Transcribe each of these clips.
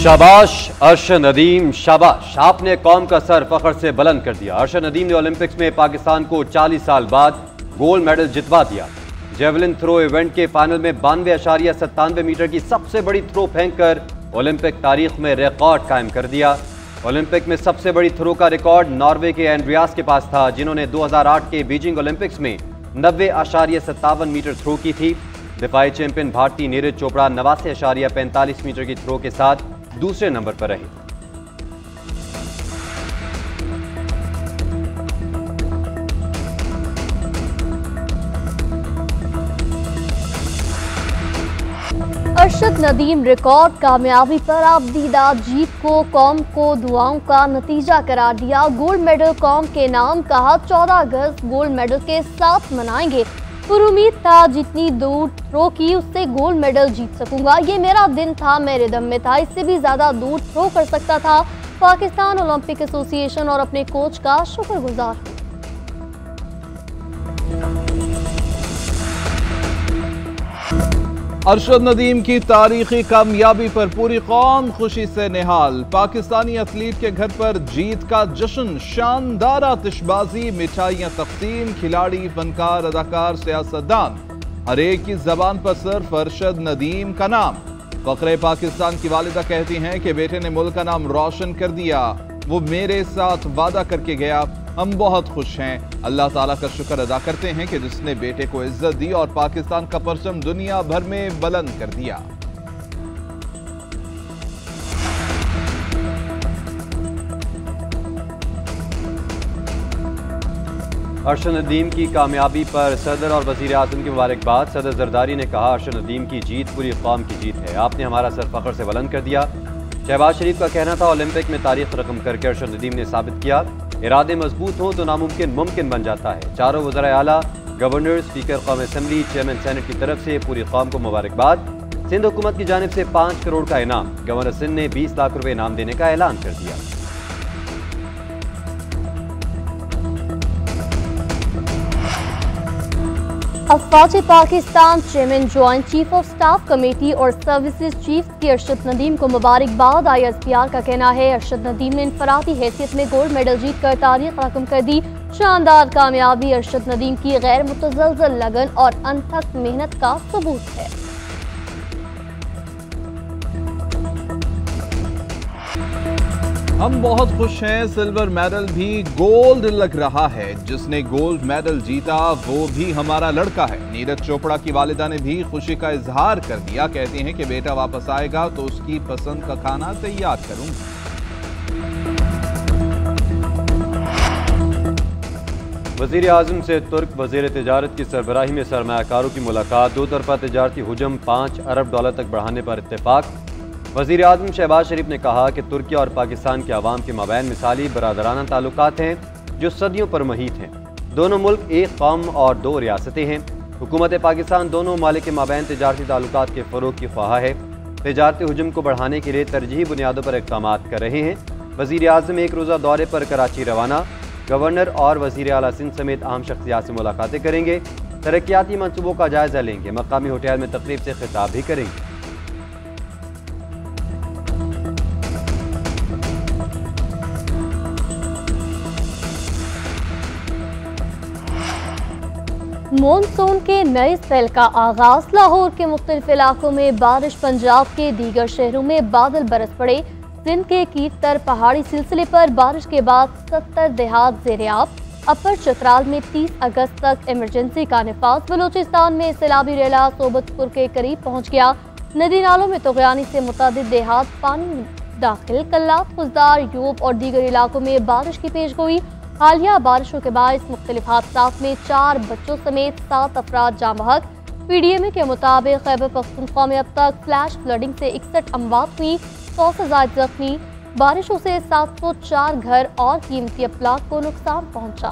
शाबाश अरशद नदीम, शाबाश, आपने कौम का सर फख्र से बुलंद कर दिया। अरशद नदीम ने ओलंपिक्स में पाकिस्तान को 40 साल बाद गोल्ड मेडल जितवा दिया। जेवलिन थ्रो इवेंट के फाइनल में 92.97 मीटर की सबसे बड़ी थ्रो फेंककर ओलंपिक तारीख में रिकॉर्ड कायम कर दिया। ओलंपिक में सबसे बड़ी थ्रो का रिकॉर्ड नॉर्वे के एंड्रियास के पास था, जिन्होंने 2008 के बीजिंग ओलंपिक्स में 90.57 मीटर थ्रो की थी। दिफाई चैंपियन भारतीय नीरज चोपड़ा 89.45 मीटर की थ्रो के साथ दूसरे नंबर पर रहे। अरशद नदीम रिकॉर्ड कामयाबी पर आबदीदा जीत को कौम को दुआओं का नतीजा करार दिया। गोल्ड मेडल कौम के नाम कहा। 14 अगस्त गोल्ड मेडल के साथ मनाएंगे। पर उम्मीद था जितनी दूर थ्रो की उससे गोल्ड मेडल जीत सकूंगा। ये मेरा दिन था, मेरे दम में था, इससे भी ज्यादा दूर थ्रो कर सकता था। पाकिस्तान ओलंपिक एसोसिएशन और अपने कोच का शुक्रगुजार हूं। अरशद नदीम की तारीखी कामयाबी पर पूरी कौम खुशी से निहाल। पाकिस्तानी एथलीट के घर पर जीत का जश्न, शानदार आतिशबाजी, मिठाइयां तकसीम, खिलाड़ी, फनकार, अदाकार, सियासतदान, हर एक की जबान पर सिर्फ अरशद नदीम का नाम। फखरे पाकिस्तान की वालिदा कहती हैं कि बेटे ने मुल्क का नाम रोशन कर दिया। वो मेरे साथ वादा करके गया। हम बहुत खुश हैं। अल्लाह ताला का शुक्र अदा करते हैं कि जिसने बेटे को इज्जत दी और पाकिस्तान का परचम दुनिया भर में बुलंद कर दिया। अरशद नदीम की कामयाबी पर सदर और वजीर आजम की मुबारकबाद। सदर जरदारी ने कहा, अरशद नदीम की जीत पूरी कौम की जीत है। आपने हमारा सर फख्र से बुलंद कर दिया। शहबाज शरीफ का कहना था, ओलंपिक में तारीख रकम करके अरशद नदीम ने साबित किया, इरादे मजबूत हों तो नामुमकिन मुमकिन बन जाता है। चारों वज़राए आला, गवर्नर, स्पीकर कौमी असम्बली, चेयरमैन सेनेट की तरफ से पूरी कौम को मुबारकबाद। सिंध हुकूमत की जानिब से 5 करोड़ का इनाम। गवर्नर सिंध ने 20 लाख रुपए इनाम देने का ऐलान कर दिया। अफवाज Pakistan chairman, joint chief of staff committee और सर्विसेज चीफ की अरशद नदीम को मुबारकबाद। ISPR का कहना है, अरशद नदीम ने इनफरादी हैसियत में गोल्ड मेडल जीत कर तारीख रकम कर दी। शानदार कामयाबी अरशद नदीम की गैर मुतज़लज़ल लगन और अनथक मेहनत का सबूत है। हम बहुत खुश हैं। सिल्वर मेडल भी गोल्ड लग रहा है। जिसने गोल्ड मेडल जीता वो भी हमारा लड़का है। नीरज चोपड़ा की वालिदा ने भी खुशी का इजहार कर दिया। कहती हैं कि बेटा वापस आएगा तो उसकी पसंद का खाना तैयार करूंगी। वज़ीर आज़म से तुर्क वज़ीर तिजारत की सरबराही में सरमायाकारों की मुलाकात। दो तरफा तिजारती हुजम $5 अरब तक बढ़ाने पर इत्तेफाक। वज़ीर आज़म शहबाज शरीफ ने कहा कि तुर्की और पाकिस्तान के अवाम के माबैन मिसाली बरादराना ताल्लुकात हैं जो सदियों पर महीत हैं। दोनों मुल्क एक कौम और 2 रियासतें हैं। हुकूमत पाकिस्तान दोनों ममालिक के माबैन तिजारती ताल्लुकात के फ़रोग़ की ख्वाह है। तिजारती हुजम को बढ़ाने के लिए तरजीही बुनियादों पर इक़दाम कर रहे हैं। वज़ीर आज़म एक रोज़ा दौरे पर कराची रवाना। गवर्नर और वज़ीर आला सिंध समेत अहम शख्सियात से मुलाकातें करेंगे। तरक्याती मनसूबों का जायज़ा लेंगे। मकामी होटल में तकरीब से खिताब भी करेंगे। मॉनसून के नए स्पेल का आगाज। लाहौर के मुख्तलिफ इलाकों में बारिश। पंजाब के दीगर शहरों में बादल बरस पड़े। सिंध के कीरतर पहाड़ी सिलसिले पर बारिश के बाद 70 देहात ज़ेर-ए-आब। अपर चतराल में 30 अगस्त तक इमरजेंसी का निफाज। बलूचिस्तान में सैलाबी रेला सोबतपुर के करीब पहुँच गया। नदी नालों में तुग़यानी से मुतादिद देहात पानी में दाखिल। कल्लात, खुजदार, यूब और दीगर इलाकों में बारिश की पेशगोई। हालिया बारिशों के बायस मुख्तलिफ हादसात में 4 बच्चों समेत 7 अफराद जाँ बहक। PDMA के मुताबिक खैबर पख्तूनख्वा में अब तक फ्लैश फ्लडिंग से 61 अमवात हुई, 100 से ज़ायद जख्मी। बारिशों से 704 घर और कीमती अप्लाक को नुकसान पहुंचा।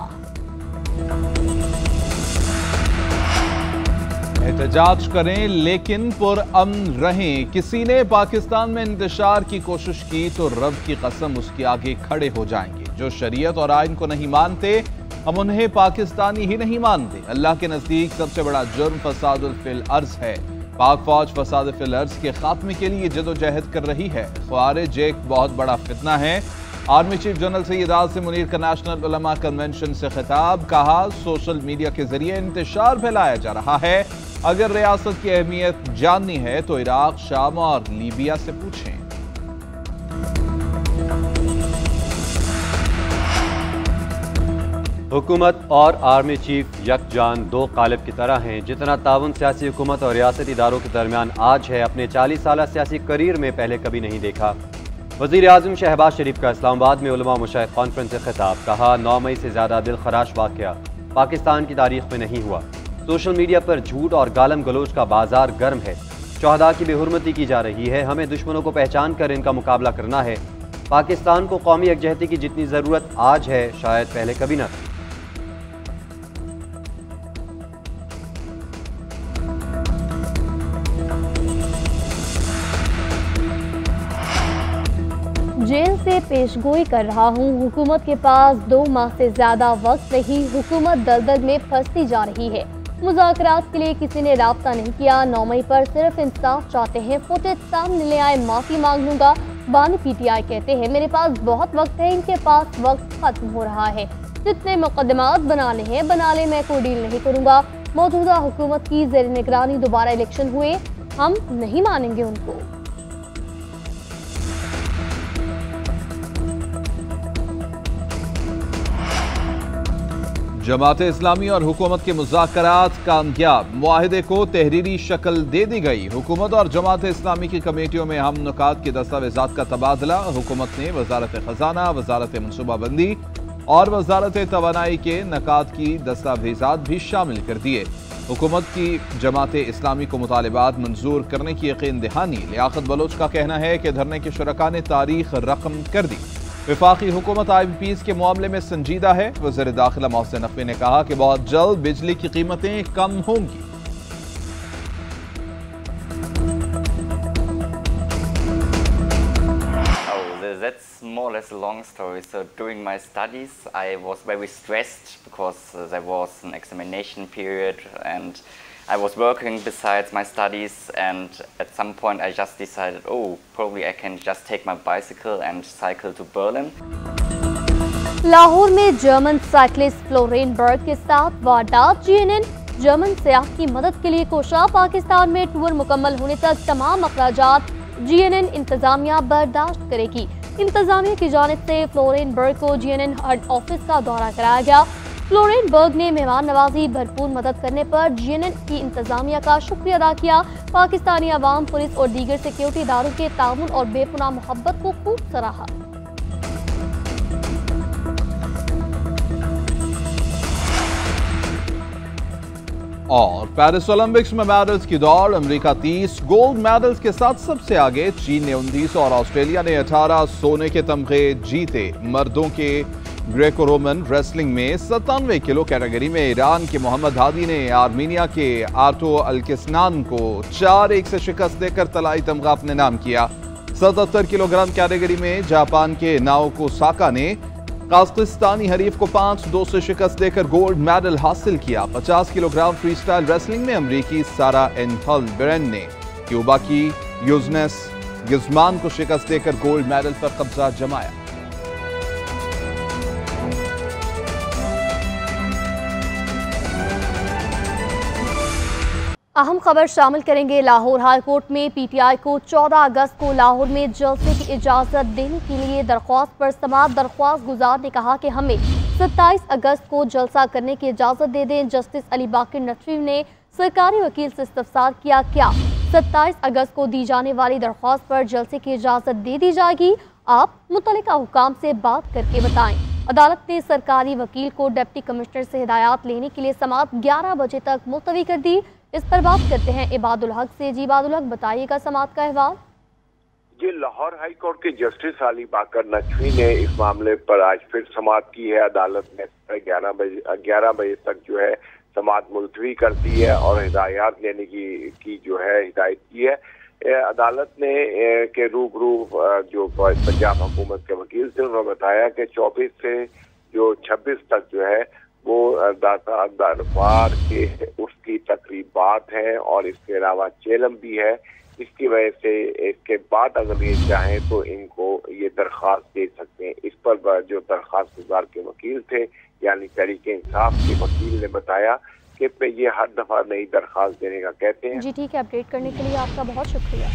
एहतजाज करें लेकिन पुरअमन रहें। किसी ने पाकिस्तान में इंतशार की कोशिश की तो रब की कसम उसके आगे खड़े हो जाएंगे। जो शरीयत और आइन को नहीं मानते हम उन्हें पाकिस्तानी ही नहीं मानते। अल्लाह के नजदीक सबसे बड़ा जुर्म फसादुल फिल अर्ज है। पाक फौज फसाद फिल अर्ज के खात्मे के लिए जदोजहद कर रही है। ख्वारिज एक बहुत बड़ा फितना है। Army chief general Syed Asim Munir का नेशनल उलमा कन्वेंशन से खिताब, कहा सोशल मीडिया के जरिए इंतशार फैलाया जा रहा है। अगर रियासत की अहमियत जाननी है तो इराक, शाम और लीबिया से पूछें। हुकूमत और आर्मी चीफ यकजान दो कालिब की तरह हैं। जितना ताउन सियासी हुकूमत और रियासती इदारों के दरमियान आज है, अपने 40 साल सियासी करियर में पहले कभी नहीं देखा। वज़ीर आज़म शहबाज शरीफ का इस्लामाबाद में उलमा मुशाहिद कॉन्फ्रेंस से खिताब, कहा 9 मई से ज़्यादा दिलखराश वाक़या पाकिस्तान की तारीख में नहीं हुआ। सोशल मीडिया पर झूठ और गालम गलोच का बाजार गर्म है। शहदा की बेहुरमती की जा रही है। हमें दुश्मनों को पहचान कर इनका मुकाबला करना है। पाकिस्तान को कौमी यकजहती की जितनी ज़रूरत आज है, शायद पहले कभी न थी। जेल से पेशगोई कर रहा हूँ। हुकूमत के पास 2 माह से ज्यादा वक्त नहीं। हुकूमत दलदल में फंसती जा रही है। मुज़ाकरात के लिए किसी ने राब्ता नहीं किया। 9 मई पर सिर्फ इंसाफ चाहते हैं। फुटेज सामने ले आए, माफी मांग लूंगा। बानी पीटीआई कहते हैं मेरे पास बहुत वक्त है, इनके पास वक्त खत्म हो रहा है। जितने मुकदमात बनाने हैं बना ले, मैं कोई डील नहीं करूंगा। मौजूदा हुकूमत की ज़ेर निगरानी दोबारा इलेक्शन हुए, हम नहीं मानेंगे उनको। जमात इस्लामी और हुकूमत के मुज़ाकरात कामयाब, मुआहिदे को तहरीरी शक्ल दे दी गई। हुकूमत और जमात इस्लामी की कमेटियों में हम नुकात के दस्तावेजात का तबादला। हुकूमत ने वजारत खजाना, वजारत मनसूबाबंदी और वजारत तवानाई के नकात की दस्तावेजात भी शामिल कर दिए। हुकूमत की जमात इस्लामी को मुतालिबात मंजूर करने की यकीन दहानी। लियाकत बलोच का कहना है कि धरने के शुरका ने तारीख रकम कर दी। वफाकी हुकूमत IBPs के मामले में संजीदा है। वज़ीर दाखिला मोहसिन नकवी ने कहा कि बहुत जल्द बिजली की कीमतें कम होंगी। That's more or less a long story. So during my studies, I was very stressed because there was an examination period and I was working besides my studies, and at some point I just decided, oh, probably I can just take my bicycle and cycle to Berlin. Lahore में German cyclist fluorene बर्ग के साथ वारदात। CNN German सयाह की मदद के लिए कोशा। पाकिस्तान में tour मुकम्मल होने तक तमाम अखराजात CNN इंतजामिया बर्दाश्त करेगी। इंतजामिया की जानिब से फ्लोरेन बर्ग को CNN हेड ऑफिस का दौरा कराया गया। फ्लोरेन बर्ग ने मेहमान नवाजी भरपूर मदद करने पर CNN की इंतजामिया का शुक्रिया अदा किया। पाकिस्तानी अवाम, पुलिस और दीगर सिक्योरिटी इदारों के ताउन और बेपनाह मोहब्बत को खूब सराहा। और पेरिस ओलंपिक्स में मेडल्स की दौड़, अमेरिका 30 गोल्ड मेडल्स के साथ सबसे आगे। चीन ने 29 और ऑस्ट्रेलिया ने 18 सोने के तमगे जीते। मर्दों के ग्रेको रोमन रेसलिंग में 97 किलो कैटेगरी में ईरान के मोहम्मद हादी ने आर्मीनिया के आर्टो अल्किस्नान को 4-1 से शिकस्त देकर तलाई तमगा अपने नाम किया। 77 किलोग्राम कैटेगरी में जापान के नाओको साका ने काज़ाकिस्तानी हरीफ को 5-2 से शिकस्त देकर गोल्ड मेडल हासिल किया। 50 किलोग्राम फ्री स्टाइल रेसलिंग में अमरीकी सारा एंथल बेरेन ने क्यूबा की यूजनेस गिज़मान को शिकस्त देकर गोल्ड मेडल पर कब्जा जमाया। अहम खबर शामिल करेंगे। लाहौर हाई कोर्ट में PTI को 14 अगस्त को लाहौर में जलसे की इजाज़त देने के लिए दरख्वास्त पर समाअत दरख्वास्त गुजार ने कहा कि हमें 27 अगस्त को जलसा करने की इजाज़त दे दें। जस्टिस अली बाकर नकवी ने सरकारी वकील से इस्तफसार किया, क्या 27 अगस्त को दी जाने वाली दरख्वास्त पर जलसे की इजाज़त दे दी जाएगी? आप मुतल्लिका हुकाम से बात करके बताएं। अदालत ने सरकारी वकील को डिप्टी कमिश्नर से हिदायत लेने के लिए समाअत 11 बजे तक मुलतवी कर दी। इस पर बात करते हैं इबादुल हक से। जी इबादुल हक, बताइएगा समाअत का अहवाल। ये लाहौर हाई कोर्ट के जस्टिस अली बाकर नकवी ने इस मामले पर आज फिर समाअत की है। अदालत ने 11 बजे तक जो है समाअत मुलतवी कर दी है और हिदायत लेने की जो है हिदायत की है। अदालत ने के रूबरू जो पंजाब हुकूमत के वकील थे उन्होंने बताया कि 24 से जो 26 तक जो है वो दाता दरबार के उसकी तकरीबात हैं और इसके अलावा चेलम भी है। इसकी वजह से इसके बाद अगर ये चाहें तो इनको ये दरख्वास्त दे सकते हैं। इस पर जो दरख्वास्त गुजार के वकील थे यानी तहरीक इंसाफ के वकील ने बताया कि ये हर दफा नई दरख्वास्त देने का कहते हैं। जी ठीक है, अपडेट करने के लिए आपका बहुत शुक्रिया।